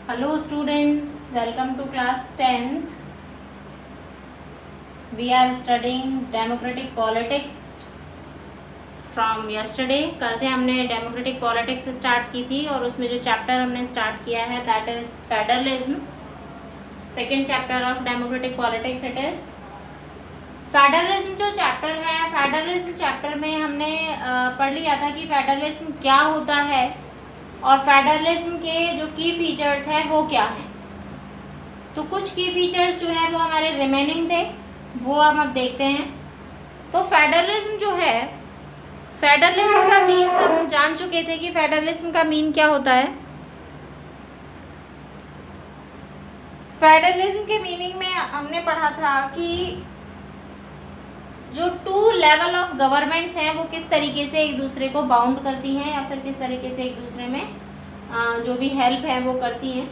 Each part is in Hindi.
Hello students, welcome to class 10th. We are studying democratic politics from yesterday. कल से हमने democratic politics स्टार्ट की थी और उसमें जो चैप्टर हमने स्टार्ट किया है that is federalism. Second chapter of democratic politics it is. Federalism जो चैप्टर है, फेडरलिज्म चैप्टर में हमने पढ़ लिया था कि फेडरलिज्म क्या होता है और फेडरलिज्म के जो की फीचर्स हैं वो क्या हैं. तो कुछ की फीचर्स जो है वो हमारे रिमेनिंग थे, वो हम अब देखते हैं. तो फेडरलिज्म जो है, फेडरलिज्म का मीन हम जान चुके थे कि फेडरलिज्म का मीन क्या होता है. फेडरलिज्म के मीनिंग में हमने पढ़ा था कि जो टू लेवल ऑफ गवर्नमेंट्स हैं वो किस तरीके से एक दूसरे को बाउंड करती हैं या फिर किस तरीके से एक दूसरे में जो भी हेल्प है वो करती हैं,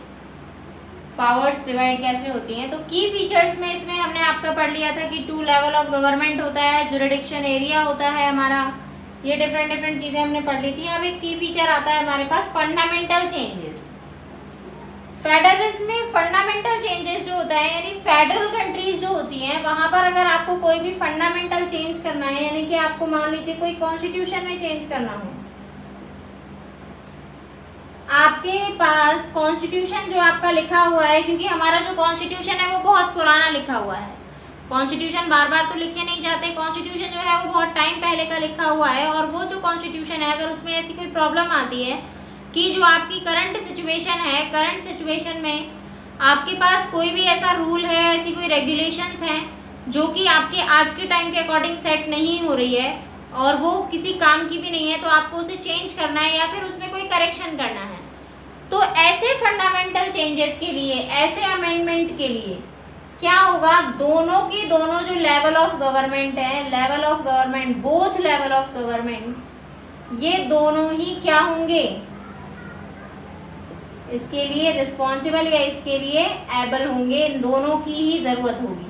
पावर्स डिवाइड कैसे होती हैं. तो की फीचर्स में इसमें हमने आपका पढ़ लिया था कि टू लेवल ऑफ गवर्नमेंट होता है, जुरिडिक्शन एरिया होता है हमारा, ये डिफरेंट चीज़ें हमने पढ़ ली थी. अब एक की फीचर आता है हमारे पास फंडामेंटल चेंजेस. फेडरलिज्म में फंडामेंटल चेंजेस जो होता है यानी फेडरल कंट्रीज जो होती हैं वहाँ पर अगर आपको कोई भी फंडामेंटल चेंज करना है, यानी कि आपको मान लीजिए कोई कॉन्स्टिट्यूशन में चेंज करना हो, आपके पास कॉन्स्टिट्यूशन जो आपका लिखा हुआ है, क्योंकि हमारा जो कॉन्स्टिट्यूशन है वो बहुत पुराना लिखा हुआ है. कॉन्स्टिट्यूशन बार बार तो लिखे नहीं जाते. कॉन्स्टिट्यूशन जो है वो बहुत टाइम पहले का लिखा हुआ है और वो जो कॉन्स्टिट्यूशन है अगर उसमें ऐसी कोई प्रॉब्लम आती है कि जो आपकी करंट सिचुएशन है, करंट सिचुएशन में आपके पास कोई भी ऐसा रूल है, ऐसी कोई रेगुलेशंस हैं जो कि आपके आज के टाइम के अकॉर्डिंग सेट नहीं हो रही है और वो किसी काम की भी नहीं है, तो आपको उसे चेंज करना है या फिर उसमें कोई करेक्शन करना है. तो ऐसे फंडामेंटल चेंजेस के लिए, ऐसे अमेंडमेंट के लिए क्या होगा, दोनों की दोनों जो लेवल ऑफ गवर्नमेंट है, level of government, both level of government, ये दोनों ही क्या होंगे, इसके लिए रिस्पॉन्सिबल या इसके लिए एबल होंगे. इन दोनों की ही ज़रूरत होगी.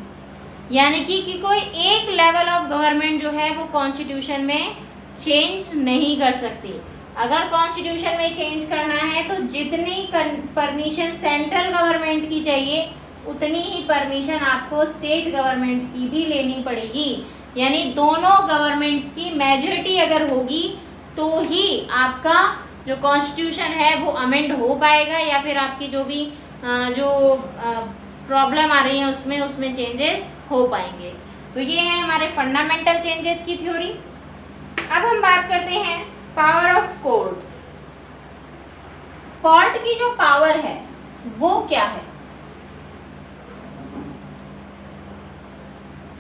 यानी कि कोई एक लेवल ऑफ गवर्नमेंट जो है वो कॉन्स्टिट्यूशन में चेंज नहीं कर सकती. अगर कॉन्स्टिट्यूशन में चेंज करना है तो जितनी परमिशन सेंट्रल गवर्नमेंट की चाहिए उतनी ही परमिशन आपको स्टेट गवर्नमेंट की भी लेनी पड़ेगी. यानी दोनों गवर्नमेंट्स की मेजॉरिटी अगर होगी तो ही आपका जो कॉन्स्टिट्यूशन है वो अमेंड हो पाएगा या फिर आपकी जो भी प्रॉब्लम आ रही है उसमें चेंजेस हो पाएंगे. तो ये है हमारे फंडामेंटल चेंजेस की थ्योरी. अब हम बात करते हैं पावर ऑफ कोर्ट. कोर्ट की जो पावर है वो क्या है.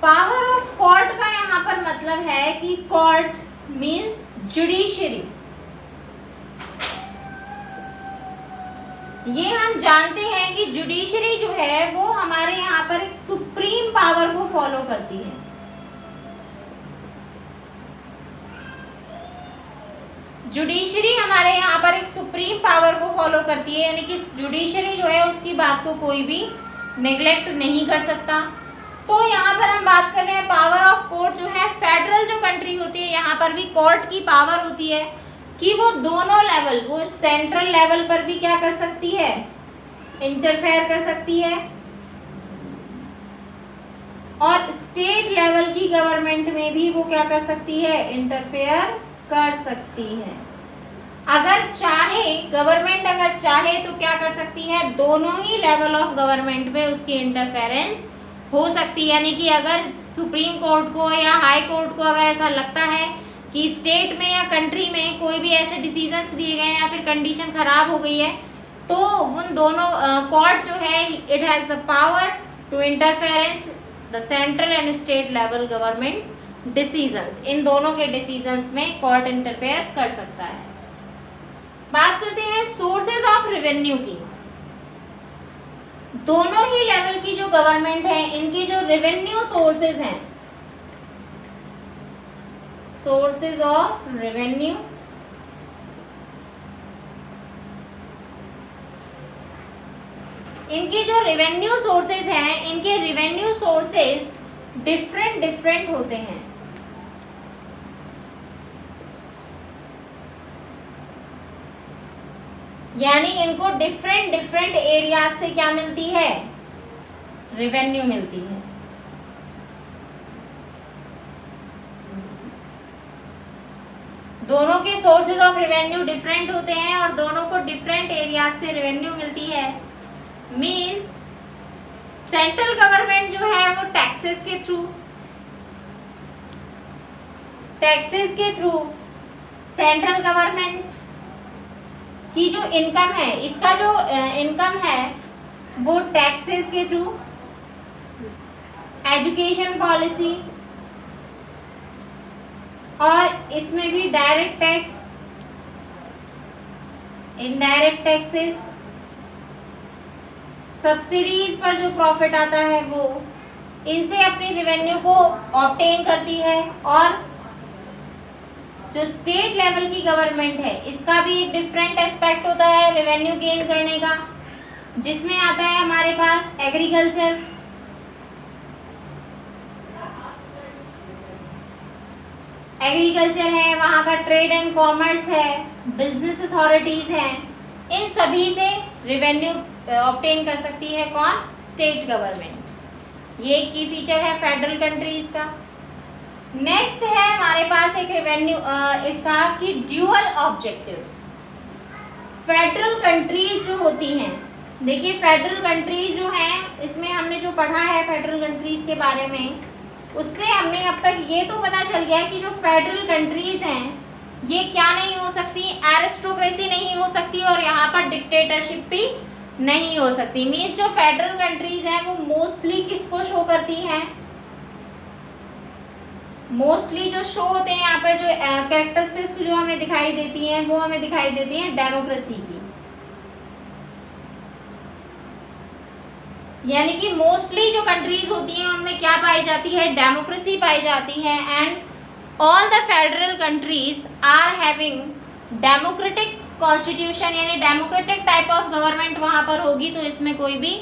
पावर ऑफ कोर्ट का यहाँ पर मतलब है कि कोर्ट मीन्स जुडिशरी. ये हम जानते हैं कि जुडिशरी जो है वो हमारे यहाँ पर एक सुप्रीम पावर को फॉलो करती है. जुडिशरी हमारे यहाँ पर एक सुप्रीम पावर को फॉलो करती है, यानी कि जुडिशरी जो है उसकी बात को कोई भी नेग्लेक्ट नहीं कर सकता. तो यहाँ पर हम बात कर रहे हैं पावर ऑफ कोर्ट जो है, फेडरल जो कंट्री होती है यहाँ पर भी कोर्ट की पावर होती है कि वो दोनों लेवल, वो सेंट्रल लेवल पर भी क्या कर सकती है, इंटरफेयर कर सकती है और स्टेट लेवल की गवर्नमेंट में भी वो क्या कर सकती है, इंटरफेयर कर सकती है. अगर चाहे गवर्नमेंट, अगर चाहे तो क्या कर सकती है, दोनों ही लेवल ऑफ गवर्नमेंट पे उसकी इंटरफेरेंस हो सकती है. यानी कि अगर सुप्रीम कोर्ट को या हाई कोर्ट को अगर ऐसा लगता है कि स्टेट में या कंट्री में कोई भी ऐसे डिसीजंस दिए गए हैं या फिर कंडीशन खराब हो गई है, तो उन दोनों कोर्ट जो है it has the power to interference the central and state level governments decisions. इन दोनों के डिसीजंस में कोर्ट इंटरफेयर कर सकता है. बात करते हैं सोर्सेज ऑफ रेवेन्यू की. दोनों ही लेवल की जो गवर्नमेंट है इनके जो रेवेन्यू सोर्सेज हैं, सोर्सेज ऑफ रेवेन्यू, इनके जो रेवेन्यू सोर्सेज हैं, इनके रेवेन्यू सोर्सेज डिफरेंट होते हैं. यानी इनको डिफरेंट डिफरेंट एरियाज से क्या मिलती है, रेवेन्यू मिलती है। दोनों के सोर्सेज ऑफ रेवेन्यू डिफरेंट होते हैं और दोनों को डिफरेंट एरियाज से रेवेन्यू मिलती है। मींस सेंट्रल गवर्नमेंट जो है वो टैक्सेस के थ्रू सेंट्रल गवर्नमेंट की जो इनकम है, इसका जो इनकम है वो टैक्सेस के थ्रू, एजुकेशन पॉलिसी, और इसमें भी direct tax, indirect taxes, subsidies पर जो प्रॉफिट आता है वो, इनसे अपनी रेवेन्यू को ऑब्टेन करती है। और जो स्टेट लेवल की गवर्नमेंट है इसका भी एक डिफरेंट एस्पेक्ट होता है रेवेन्यू गेन करने का, जिसमें आता है हमारे पास एग्रीकल्चर, है, वहाँ का ट्रेड एंड कॉमर्स है, बिजनेस अथॉरिटीज हैं, इन सभी से रेवेन्यू ऑब्टेन कर सकती है कौन, स्टेट गवर्नमेंट। ये एक की फीचर है फेडरल कंट्रीज का। नेक्स्ट है हमारे पास एक रेवेन्यू इसका कि ड्यूअल ऑब्जेक्टिव्स। फेडरल कंट्रीज जो होती हैं, देखिए फेडरल कंट्रीज जो हैं, इसमें हमने जो पढ़ा है फेडरल कंट्रीज के बारे में, उससे हमें अब तक ये तो पता चल गया कि जो फेडरल कंट्रीज हैं ये क्या नहीं हो सकती, एरिस्टोक्रेसी नहीं हो सकती और यहाँ पर डिक्टेटरशिप भी नहीं हो सकती। मीन्स जो फेडरल कंट्रीज हैं वो मोस्टली किसको शो करती हैं, मोस्टली जो शो होते हैं यहाँ पर जो कैरेक्टरिस्टिक्स जो हमें दिखाई देती हैं वो हमें दिखाई देती हैं डेमोक्रेसी की। यानी कि मोस्टली जो कंट्रीज होती हैं उनमें क्या पाई जाती है, डेमोक्रेसी पाई जाती है। And all the federal countries are having democratic constitution, यानी डेमोक्रेटिक टाइप ऑफ गवर्नमेंट वहाँ पर होगी, तो इसमें कोई भी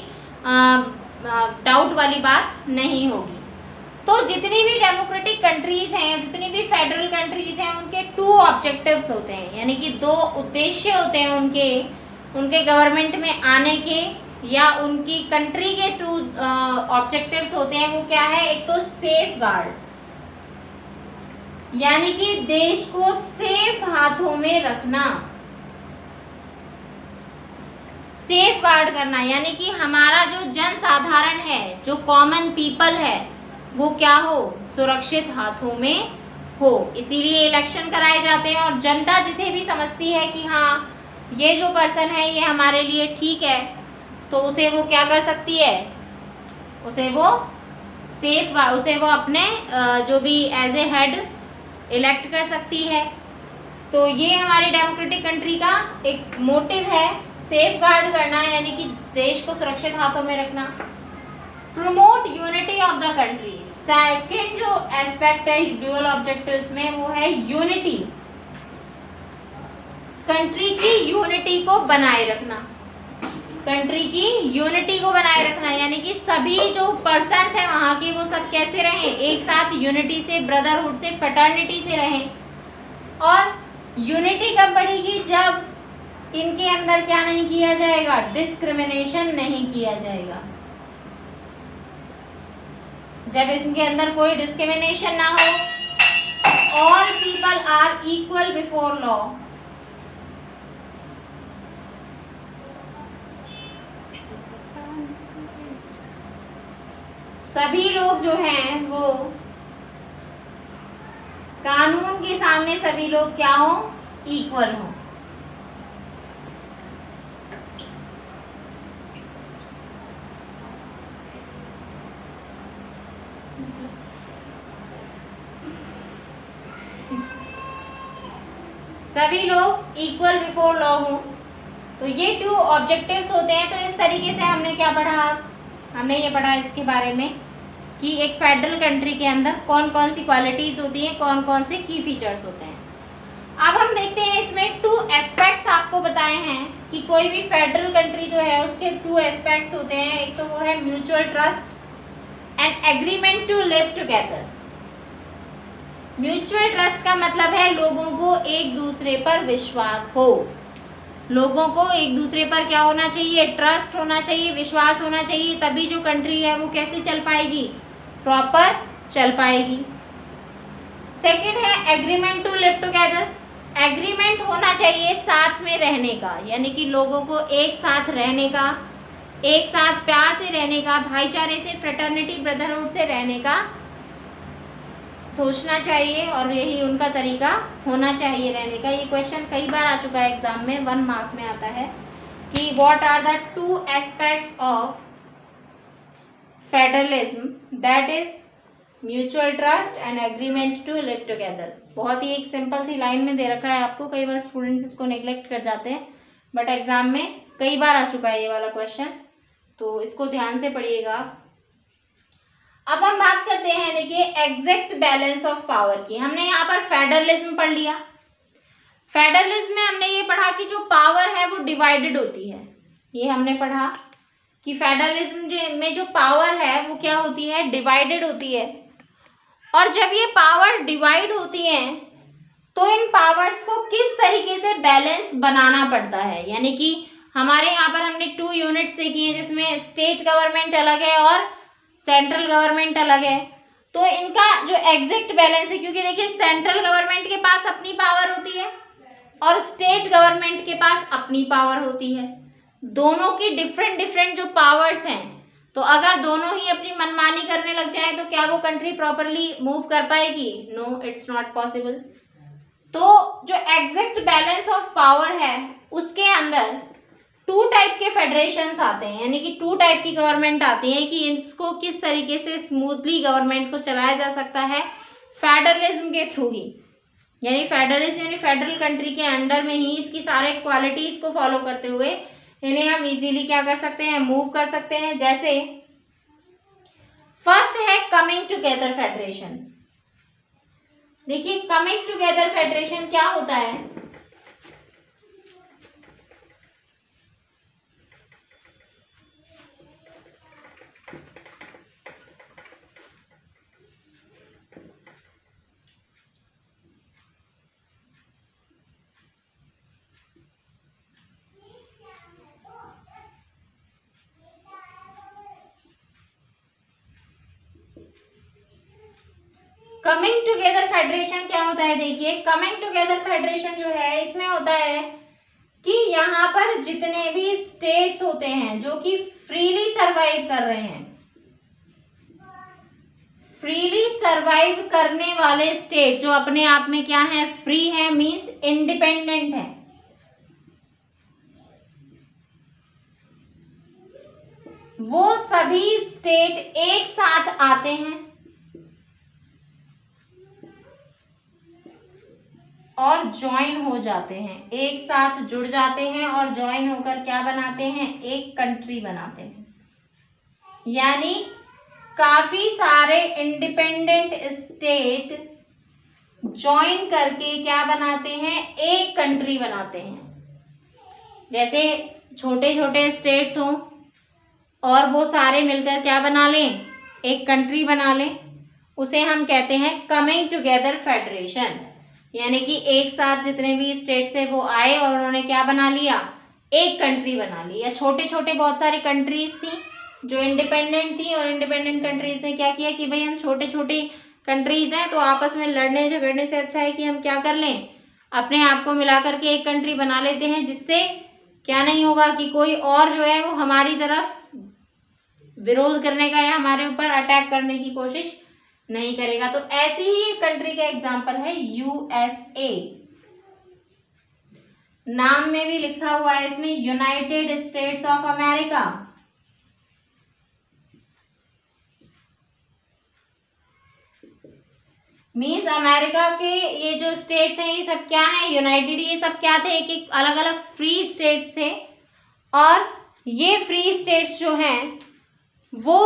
डाउट वाली बात नहीं होगी। तो जितनी भी डेमोक्रेटिक कंट्रीज हैं, जितनी भी फेडरल कंट्रीज हैं, उनके 2 ऑब्जेक्टिव्स होते हैं, यानी कि 2 उद्देश्य होते हैं उनके गवर्नमेंट में आने के, या उनकी कंट्री के 2 ऑब्जेक्टिव्स होते हैं। वो क्या है, एक तो सेफ गार्ड, यानी कि देश को सेफ हाथों में रखना, सेफ गार्ड करना, यानी कि हमारा जो जनसाधारण है, जो कॉमन पीपल है, वो क्या हो, सुरक्षित हाथों में हो। इसीलिए इलेक्शन कराए जाते हैं और जनता जिसे भी समझती है कि हाँ ये जो पर्सन है ये हमारे लिए ठीक है, तो उसे वो क्या कर सकती है, उसे वो अपने जो भी एज ए हेड इलेक्ट कर सकती है। तो ये हमारी डेमोक्रेटिक कंट्री का एक मोटिव है, सेफ गार्ड करना, यानी कि देश को सुरक्षित हाथों में रखना। Promote unity of the country, second जो एस्पेक्ट है ड्यूअल ऑब्जेक्टिव्स में वो है यूनिटी, कंट्री की यूनिटी को बनाए रखना, कंट्री की यूनिटी को बनाए रखना, यानी कि सभी जो पर्सन्स हैं वहाँ के वो सब कैसे रहें, एक साथ यूनिटी से, ब्रदरहुड से, फ्रेटर्निटी से रहें। और यूनिटी कब बढ़ेगी, जब इनके अंदर क्या नहीं किया जाएगा, डिस्क्रिमिनेशन नहीं किया जाएगा, जब इनके अंदर कोई डिस्क्रिमिनेशन ना हो, all people are equal before law. सभी लोग जो हैं वो कानून के सामने सभी लोग क्या हो, इक्वल हो। सभी लोग इक्वल बिफोर लॉ हो। तो ये 2 ऑब्जेक्टिव्स होते हैं। तो इस तरीके से हमने क्या पढ़ा, हमने ये पढ़ा इसके बारे में कि एक फेडरल कंट्री के अंदर कौन कौन सी क्वालिटीज होती हैं, कौन कौन से की फीचर्स होते हैं। अब हम देखते हैं इसमें 2 एस्पेक्ट्स आपको बताए हैं कि कोई भी फेडरल कंट्री जो है उसके 2 एस्पेक्ट्स होते हैं। एक तो वो है mutual trust and agreement to live together. Mutual trust का मतलब है लोगों को एक दूसरे पर विश्वास हो, लोगों को एक दूसरे पर क्या होना चाहिए, ट्रस्ट होना चाहिए, विश्वास होना चाहिए, तभी जो कंट्री है वो कैसे चल पाएगी, प्रॉपर चल पाएगी। सेकंड है agreement to live together. Agreement होना चाहिए साथ में रहने का, यानी कि लोगों को एक साथ रहने का, एक साथ प्यार से रहने का, भाईचारे से, फ्रेटर्निटी ब्रदरहुड से रहने का सोचना चाहिए, और यही उनका तरीका होना चाहिए रहने का। ये क्वेश्चन कई बार आ चुका है एग्जाम में, 1 मार्क में आता है कि what are the 2 aspects of federalism, that is mutual trust and agreement to live together. बहुत ही एक सिंपल सी लाइन में दे रखा है आपको, कई बार स्टूडेंट्स इसको नेग्लेक्ट कर जाते हैं, बट एग्जाम में कई बार आ चुका है ये वाला क्वेश्चन, तो इसको ध्यान से पढ़िएगा। अब हम बात करते हैं, देखिए एग्जैक्ट बैलेंस ऑफ पावर की। हमने यहाँ पर फेडरलिज्म पढ़ लिया। फेडरलिज्म में हमने ये पढ़ा कि जो पावर है वो डिवाइडेड होती है। ये हमने पढ़ा कि फेडरलिज्म में जो पावर है वो क्या होती है, डिवाइडेड होती है। और जब ये पावर डिवाइड होती है तो इन पावर्स को किस तरीके से बैलेंस बनाना पड़ता है, यानी कि हमारे यहाँ पर हमने 2 यूनिट्स देखी हैं जिसमें स्टेट गवर्नमेंट अलग है और सेंट्रल गवर्नमेंट अलग है। तो इनका जो एग्जैक्ट बैलेंस है, क्योंकि देखिए सेंट्रल गवर्नमेंट के पास अपनी पावर होती है और स्टेट गवर्नमेंट के पास अपनी पावर होती है, दोनों की डिफरेंट डिफरेंट जो पावर्स हैं। तो अगर दोनों ही अपनी मनमानी करने लग जाए तो क्या वो कंट्री प्रॉपरली मूव कर पाएगी? No, it's not possible. तो जो एग्जैक्ट बैलेंस ऑफ पावर है उसके अंदर 2 टाइप के फेडरेशंस आते हैं, यानी कि 2 टाइप की गवर्नमेंट आती है कि इसको किस तरीके से स्मूथली गवर्नमेंट को चलाया जा सकता है, फेडरलिज्म के थ्रू ही। यानी फेडरलिज्म यानी फेडरल कंट्री के अंडर में ही इसकी सारे क्वालिटीज को फॉलो करते हुए इन्हें हम इजीली क्या कर सकते हैं, मूव कर सकते हैं। जैसे फर्स्ट है कमिंग टुगेदर फेडरेशन। देखिए कमिंग टुगेदर फेडरेशन क्या होता है, कमिंग टुगेदर फेडरेशन क्या होता है। देखिए कमिंग टुगेदर फेडरेशन जो है इसमें होता है कि यहाँ पर जितने भी स्टेट्स होते हैं जो कि फ्रीली सरवाइव कर रहे हैं, फ्रीली सरवाइव करने वाले स्टेट जो अपने आप में क्या है, फ्री है, मींस इंडिपेंडेंट है, वो सभी स्टेट एक साथ आते हैं और ज्वाइन हो जाते हैं, एक साथ जुड़ जाते हैं और ज्वाइन होकर क्या बनाते हैं, एक कंट्री बनाते हैं। यानी काफी सारे इंडिपेंडेंट स्टेट ज्वाइन करके क्या बनाते हैं, एक कंट्री बनाते हैं। जैसे छोटे छोटे स्टेट्स हों और वो सारे मिलकर क्या बना लें, एक कंट्री बना लें, उसे हम कहते हैं कमिंग टुगेदर फेडरेशन। यानी कि एक साथ जितने भी स्टेट्स है वो आए और उन्होंने क्या बना लिया, एक कंट्री बना ली। या छोटे छोटे बहुत सारी कंट्रीज थी जो इंडिपेंडेंट थी और इंडिपेंडेंट कंट्रीज ने क्या किया कि भाई हम छोटे छोटे कंट्रीज हैं तो आपस में लड़ने झगड़ने से अच्छा है कि हम क्या कर लें, अपने आप को मिला करके एक कंट्री बना लेते हैं, जिससे क्या नहीं होगा कि कोई और जो है वो हमारी तरफ विरोध करने का या हमारे ऊपर अटैक करने की कोशिश नहीं करेगा। तो ऐसी ही कंट्री का एग्जांपल है यूएसए। नाम में भी लिखा हुआ है इसमें United states of America. Means America के ये जो स्टेट्स हैं ये सब क्या हैं, यूनाइटेड, ये सब क्या थे, एक एक अलग अलग फ्री स्टेट्स थे। और ये फ्री स्टेट्स जो हैं वो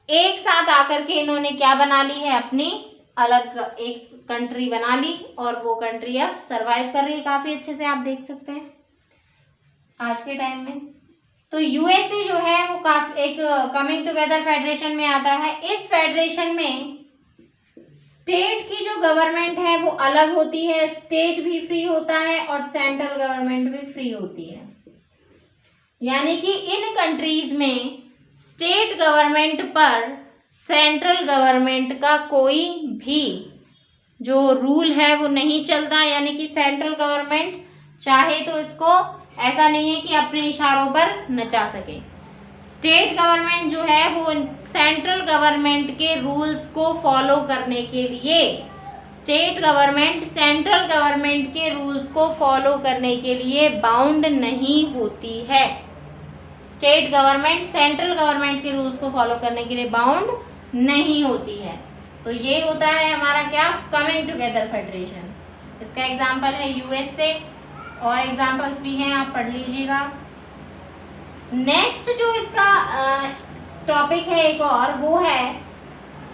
एक साथ आकर के इन्होंने क्या बना ली है, अपनी अलग एक कंट्री बना ली और वो कंट्री अब सरवाइव कर रही है काफी अच्छे से, आप देख सकते हैं आज के टाइम में। तो यूएसए जो है वो काफी एक कमिंग टुगेदर फेडरेशन में आता है। इस फेडरेशन में स्टेट की जो गवर्नमेंट है वो अलग होती है, स्टेट भी फ्री होता है और सेंट्रल गवर्नमेंट भी फ्री होती है। यानी कि इन कंट्रीज में स्टेट गवर्नमेंट पर सेंट्रल गवर्नमेंट का कोई भी जो रूल है वो नहीं चलता, यानी कि सेंट्रल गवर्नमेंट चाहे तो इसको ऐसा नहीं है कि अपने इशारों पर नचा सके। स्टेट गवर्नमेंट जो है वो सेंट्रल गवर्नमेंट के रूल्स को फॉलो करने के लिए, स्टेट गवर्नमेंट सेंट्रल गवर्नमेंट के रूल्स को फॉलो करने के लिए बाउंड नहीं होती है। स्टेट गवर्नमेंट सेंट्रल गवर्नमेंट के रूल्स को फॉलो करने के लिए बाउंड नहीं होती है। तो ये होता है हमारा क्या, कमिंग टुगेदर फेडरेशन। इसका एग्जाम्पल है यूएसए, और एग्जाम्पल्स भी हैं, आप पढ़ लीजिएगा। नेक्स्ट जो इसका टॉपिक है एक और, वो है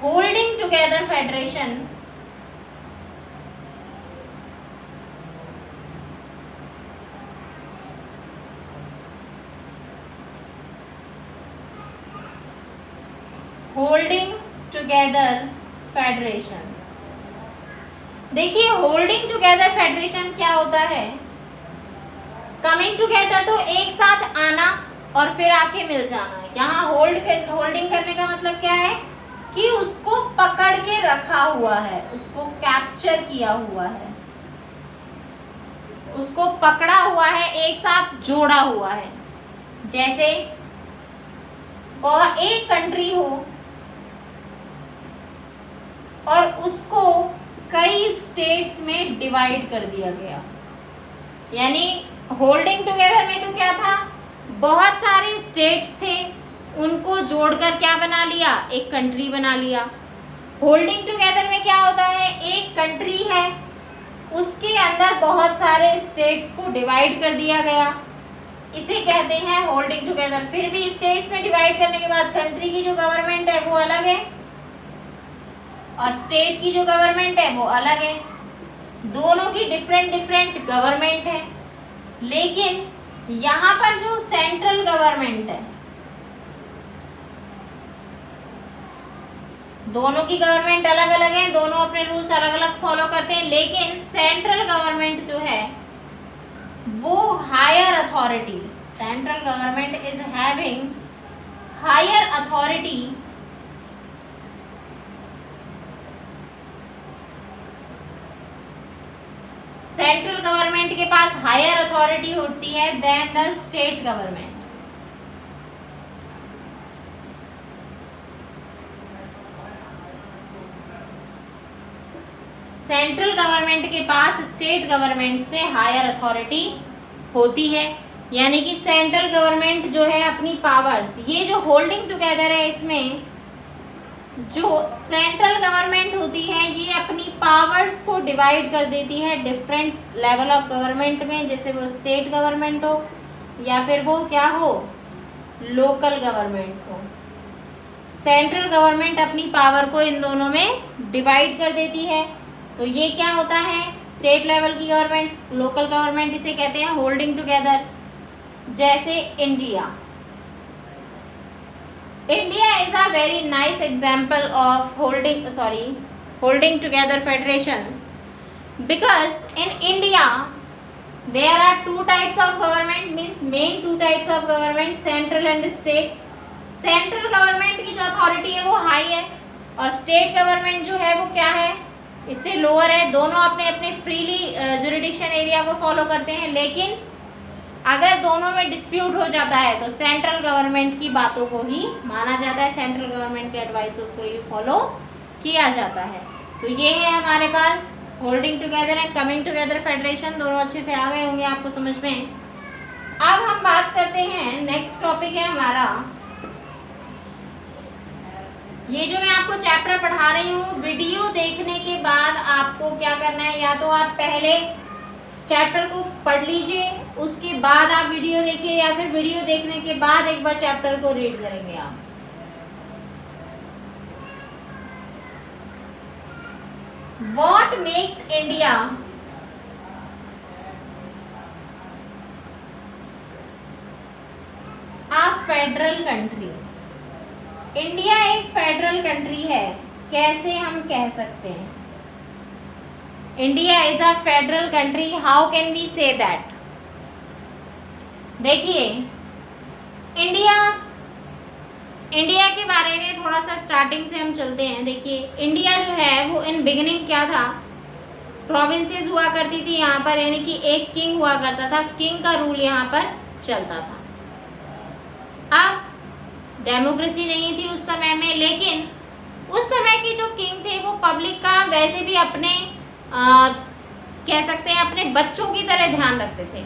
holding together federation. Holding together federation. देखिए होल्डिंग टुगेदर फेडरेशन क्या होता है। कमिंग टुगेदर तो एक साथ आना और फिर आके मिल जाना है। यहाँ होल्डिंग करने का मतलब क्या है कि उसको पकड़ के रखा हुआ है, उसको कैप्चर किया हुआ है, उसको पकड़ा हुआ है, एक साथ जोड़ा हुआ है। जैसे और एक कंट्री हो और उसको कई स्टेट्स में डिवाइड कर दिया गया, यानी होल्डिंग टुगेदर में तो क्या था, बहुत सारे स्टेट्स थे, उनको जोड़कर क्या बना लिया, एक कंट्री बना लिया। होल्डिंग टुगेदर में क्या होता है, एक कंट्री है, उसके अंदर बहुत सारे स्टेट्स को डिवाइड कर दिया गया, इसे कहते हैं होल्डिंग टुगेदर। फिर भी स्टेट्स में डिवाइड करने के बाद कंट्री की जो गवर्नमेंट है वो अलग है और स्टेट की जो गवर्नमेंट है वो अलग है, दोनों की डिफरेंट डिफरेंट गवर्नमेंट है। लेकिन यहाँ पर जो सेंट्रल गवर्नमेंट है, दोनों की गवर्नमेंट अलग अलग है, दोनों अपने रूल्स अलग अलग फॉलो करते हैं, लेकिन सेंट्रल गवर्नमेंट जो है वो higher authority, central government is having higher authority central government के पास हायर अथॉरिटी होती है then the state government. Central government के पास स्टेट गवर्नमेंट से हायर अथॉरिटी होती है, यानी कि सेंट्रल गवर्नमेंट जो है अपनी पावर्स, ये जो होल्डिंग टुगेदर है इसमें जो सेंट्रल गवर्नमेंट होती है ये अपनी पावर्स को डिवाइड कर देती है डिफरेंट लेवल ऑफ गवर्नमेंट में, जैसे वो स्टेट गवर्नमेंट हो या फिर वो क्या हो, लोकल गवर्नमेंट्स हो। सेंट्रल गवर्नमेंट अपनी पावर को इन दोनों में डिवाइड कर देती है। तो ये क्या होता है, स्टेट लेवल की गवर्नमेंट, लोकल गवर्नमेंट, इसे कहते हैं होल्डिंग टुगेदर। जैसे India, India is a very nice example of holding together federations, because in India there are two types of government, means main two types of government, central and state. Central government की जो authority है वो high है और state government जो है वो क्या है, इससे lower है। दोनों अपने अपने freely jurisdiction area को follow करते हैं, लेकिन अगर दोनों में डिस्प्यूट हो जाता है तो सेंट्रल गवर्नमेंट की बातों को ही माना जाता है, सेंट्रल गवर्नमेंट के एडवाइसेस को ही फॉलो किया जाता है। तो ये है हमारे पास holding together and coming together federation, दोनों अच्छे से आ गए होंगे आपको समझ में। अब हम बात करते हैं, नेक्स्ट टॉपिक है हमारा, ये जो मैं आपको चैप्टर पढ़ा रही हूँ, वीडियो देखने के बाद आपको क्या करना है, या तो आप पहले चैप्टर को पढ़ लीजिए, उसके बाद आप वीडियो देखिए, या फिर वीडियो देखने के बाद एक बार चैप्टर को रीड करेंगे आप। What makes India a federal country? India एक फेडरल कंट्री है, कैसे हम कह सकते हैं India is a federal country, how can we say that? देखिए इंडिया के बारे में थोड़ा सा स्टार्टिंग से हम चलते हैं। देखिए, इंडिया जो है वो इन बिगिनिंग क्या था, प्रोविंसेस हुआ करती थी यहाँ पर, यानी कि एक किंग हुआ करता था, किंग का रूल यहाँ पर चलता था। अब डेमोक्रेसी नहीं थी उस समय में, लेकिन उस समय के जो किंग थे वो पब्लिक का वैसे भी अपने कह सकते हैं अपने बच्चों की तरह ध्यान रखते थे।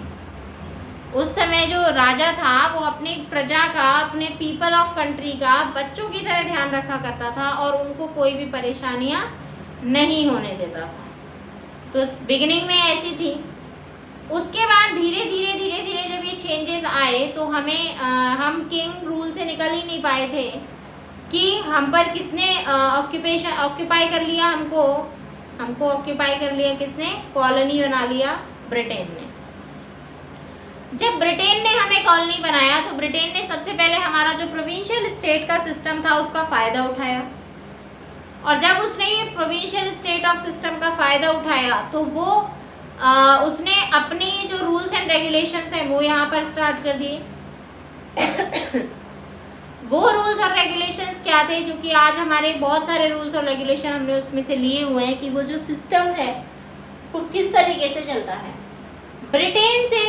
उस समय जो राजा था वो अपनी प्रजा का, अपने पीपल ऑफ कंट्री का बच्चों की तरह ध्यान रखा करता था और उनको कोई भी परेशानियां नहीं होने देता था। तो बिगिनिंग में ऐसी थी। उसके बाद धीरे धीरे जब ये चेंजेस आए तो हम किंग रूल से निकल ही नहीं पाए थे कि हम पर किसने ऑक्यूपाई कर लिया, हमको ऑक्यूपाई कर लिया किसने, कॉलोनी बना लिया ब्रिटेन ने। जब ब्रिटेन ने हमें कॉलोनी बनाया तो ब्रिटेन ने सबसे पहले हमारा जो प्रोविंशियल स्टेट का सिस्टम था उसका फ़ायदा उठाया, और जब उसने ये प्रोविंशियल स्टेट ऑफ सिस्टम का फ़ायदा उठाया तो वो उसने अपनी जो रूल्स एंड रेगुलेशंस हैं वो यहाँ पर स्टार्ट कर दिए। वो रूल्स और रेगुलेशंस क्या थे, जो कि आज हमारे बहुत सारे रूल्स और रेगुलेशन हमने उसमें से लिए हुए हैं कि वो जो सिस्टम है वो किस तरीके से चलता है। ब्रिटेन से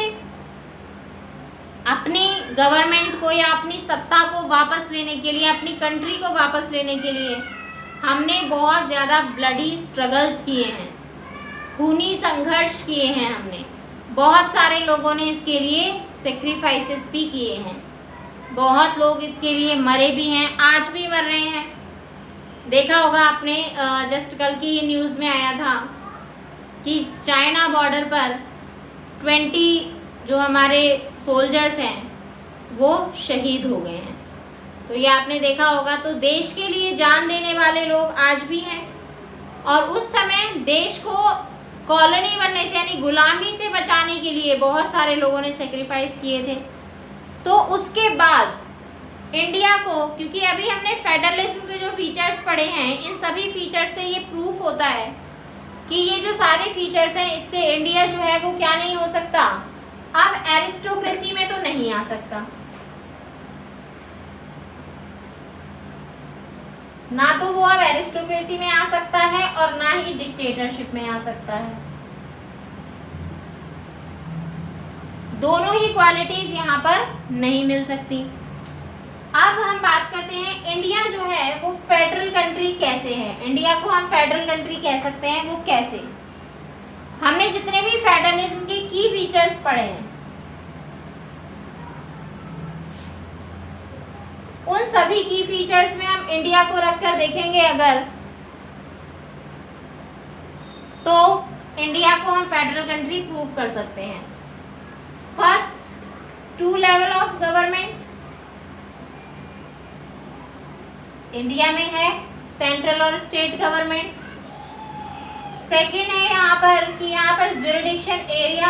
अपनी गवर्नमेंट को या अपनी सत्ता को वापस लेने के लिए, अपनी कंट्री को वापस लेने के लिए हमने बहुत ज़्यादा ब्लडी स्ट्रगल्स किए हैं, खूनी संघर्ष किए हैं हमने। बहुत सारे लोगों ने इसके लिए सेक्रीफाइसेस भी किए हैं, बहुत लोग इसके लिए मरे भी हैं, आज भी मर रहे हैं। देखा होगा आपने, जस्ट कल की ये न्यूज़ में आया था कि चाइना बॉर्डर पर 20 जो हमारे सोल्जर्स हैं वो शहीद हो गए हैं। तो ये आपने देखा होगा। तो देश के लिए जान देने वाले लोग आज भी हैं, और उस समय देश को कॉलोनी बनने से यानी गुलामी से बचाने के लिए बहुत सारे लोगों ने सेक्रीफाइस किए थे। तो उसके बाद इंडिया को, क्योंकि अभी हमने फेडरलिज्म के जो फीचर्स पढ़े हैं, इन सभी फीचर्स से ये प्रूफ होता है कि ये जो सारे फीचर्स हैं इससे इंडिया जो है वो क्या नहीं हो सकता, अब एरिस्टोक्रेसी में तो नहीं आ सकता, ना तो वो अब एरिस्टोक्रेसी में आ सकता है और ना ही डिक्टेटरशिप में आ सकता है। दोनों ही क्वालिटीज यहाँ पर नहीं मिल सकती। अब हम बात करते हैं इंडिया जो है वो फेडरल कंट्री कैसे है। इंडिया को हम फेडरल कंट्री कह सकते हैं, वो कैसे। हमने जितने भी फेडरलिज्म के की फीचर्स पढ़े हैं उन सभी की फीचर्स में हम इंडिया को रखकर देखेंगे अगर, तो इंडिया को हम फेडरल कंट्री प्रूव कर सकते हैं। First, 2 level of government India में है, सेंट्रल और स्टेट गवर्नमेंट। सेकेंड है यहाँ पर कि यहाँ पर jurisdiction area,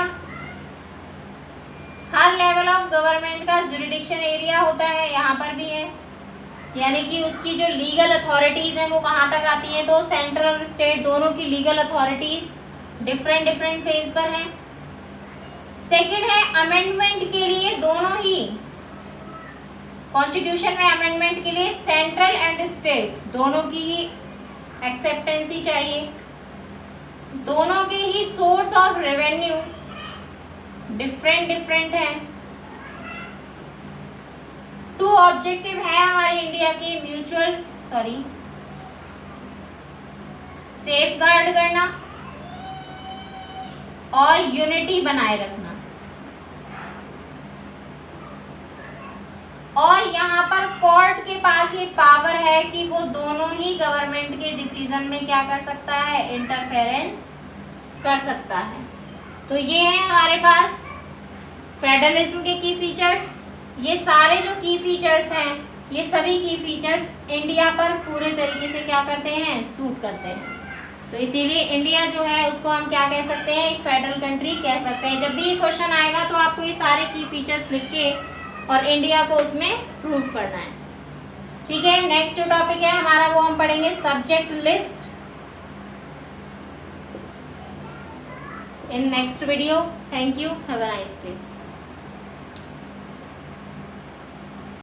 her level of government का जुरिडिक्शन एरिया होता है, यहाँ पर भी है, यानी कि उसकी जो लीगल अथॉरिटीज़ हैं वो कहाँ तक आती हैं। तो सेंट्रल और स्टेट दोनों की लीगल अथॉरिटीज़ डिफरेंट फेज पर हैं। सेकंड है अमेंडमेंट के लिए, दोनों ही कॉन्स्टिट्यूशन में अमेंडमेंट के लिए सेंट्रल एंड स्टेट दोनों की ही एक्सेप्टेंसी चाहिए। दोनों के ही सोर्स ऑफ रेवेन्यू डिफरेंट है। 2 ऑब्जेक्टिव है हमारे इंडिया के, सेफ गार्ड करना और यूनिटी बनाए रखना। और यहाँ पर कोर्ट के पास ये पावर है कि वो दोनों ही गवर्नमेंट के डिसीजन में क्या कर सकता है, इंटरफेरेंस कर सकता है। तो ये है हमारे पास फेडरलिज्म के की फीचर्स। ये सारे जो की फीचर्स हैं, ये सभी की फीचर्स इंडिया पर पूरे तरीके से क्या करते हैं, सूट करते हैं। तो इसीलिए इंडिया जो है उसको हम क्या कह सकते हैं, एक फेडरल कंट्री कह सकते हैं। जब भी ये क्वेश्चन आएगा तो आपको ये सारे की फीचर्स लिख के और इंडिया को उसमें प्रूव करना है। ठीक है, नेक्स्ट जो टॉपिक है हमारा वो हम पढ़ेंगे subject list in next video. Thank you, have a nice day.